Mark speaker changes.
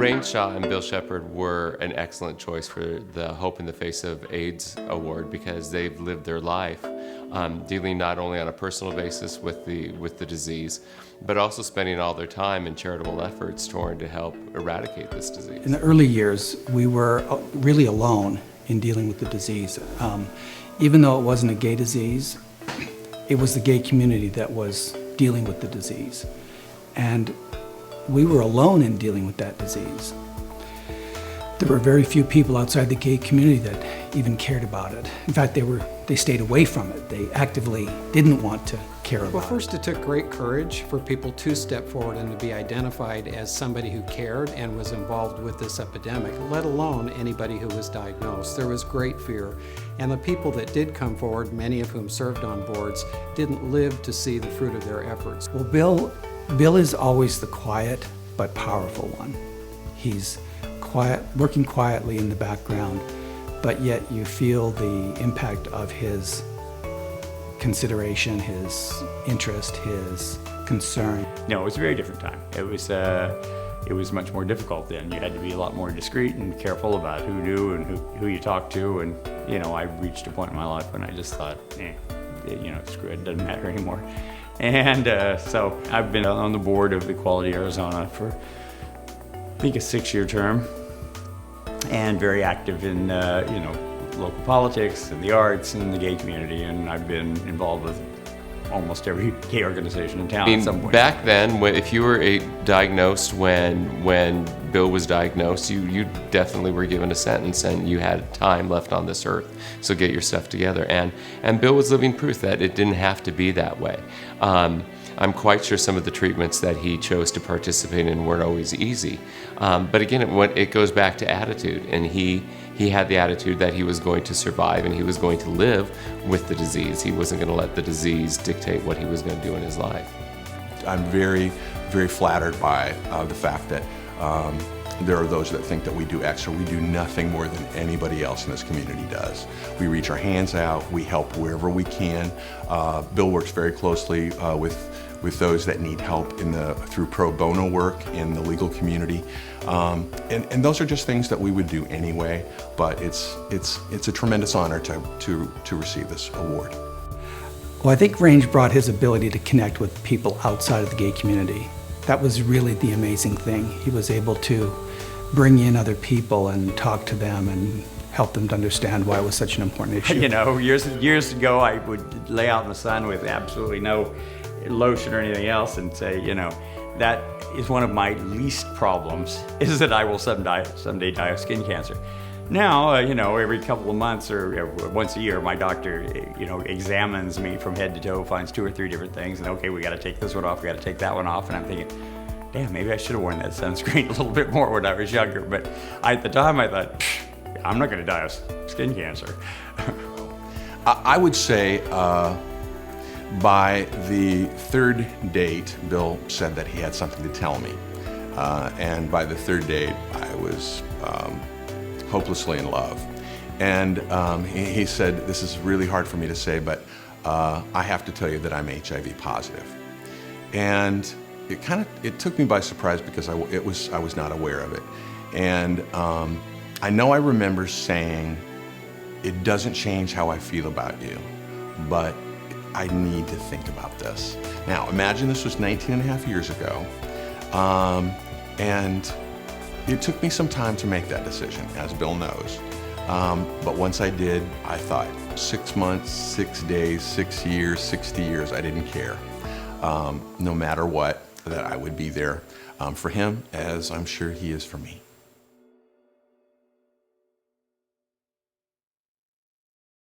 Speaker 1: Rain Shaw and Bill Sheppard were an excellent choice for the Hope in the Face of AIDS award because they've lived their life dealing not only on a personal basis with the disease, but also spending all their time in charitable efforts trying to help eradicate this disease.
Speaker 2: In the early years, we were really alone in dealing with the disease. Even though it wasn't a gay disease, it was the gay community that was dealing with the disease. And we were alone in dealing with that disease. There were very few people outside the gay community that even cared about it. In fact, they stayed away from it. They actively didn't want to care about it.
Speaker 3: Well, first it took great courage for people to step forward and to be identified as somebody who cared and was involved with this epidemic, let alone anybody who was diagnosed. There was great fear. And the people that did come forward, many of whom served on boards, didn't live to see the fruit of their efforts.
Speaker 2: Well, Bill is always the quiet but powerful one. He's quiet, working quietly in the background, but yet you feel the impact of his consideration, his interest, his concern.
Speaker 4: No, it was a very different time. It was much more difficult then. You had to be a lot more discreet and careful about who knew and who you talked to. And I reached a point in my life when I just thought, screw it, it doesn't matter anymore. And so I've been on the board of Equality Arizona for, I think, a 6-year term, and very active in, local politics and the arts and the gay community. And I've been involved with almost every gay organization in town at some point.
Speaker 1: Back then, if you were diagnosed when Bill was diagnosed, you definitely were given a sentence and you had time left on this earth. So get your stuff together. And Bill was living proof that it didn't have to be that way. I'm quite sure some of the treatments that he chose to participate in weren't always easy. But again, it goes back to attitude, and he had the attitude that he was going to survive and he was going to live with the disease. He wasn't going to let the disease dictate what he was going to do in his life.
Speaker 5: I'm very, very flattered by the fact that there are those that think that we do extra. We do nothing more than anybody else in this community does. We reach our hands out, we help wherever we can. Bill works very closely with those that need help through pro bono work in the legal community. And those are just things that we would do anyway, but it's a tremendous honor to receive this award.
Speaker 2: Well, I think Range brought his ability to connect with people outside of the gay community. That was really the amazing thing. He was able to bring in other people and talk to them and help them to understand why it was such an important issue.
Speaker 4: Years ago, I would lay out in the sun with absolutely no lotion or anything else and say, that is one of my least problems, is that I will someday die of skin cancer. Now, every couple of months or once a year, my doctor, examines me from head to toe, finds 2 or 3 different things, and okay, we got to take this one off, we got to take that one off, and I'm thinking, damn, maybe I should have worn that sunscreen a little bit more when I was younger. But at the time, I thought, I'm not going to die of skin cancer.
Speaker 5: I would say by the 3rd date, Bill said that he had something to tell me, and by the 3rd date, I was hopelessly in love. And he said, this is really hard for me to say, but I have to tell you that I'm HIV positive. And it took me by surprise because I was not aware of it. And I know I remember saying, it doesn't change how I feel about you, but I need to think about this. Now, imagine this was 19 and a half years ago, and it took me some time to make that decision, as Bill knows. But once I did, I thought 6 months, 6 days, 6 years, 60 years, I didn't care. No matter what, that I would be there for him, as I'm sure he is for me.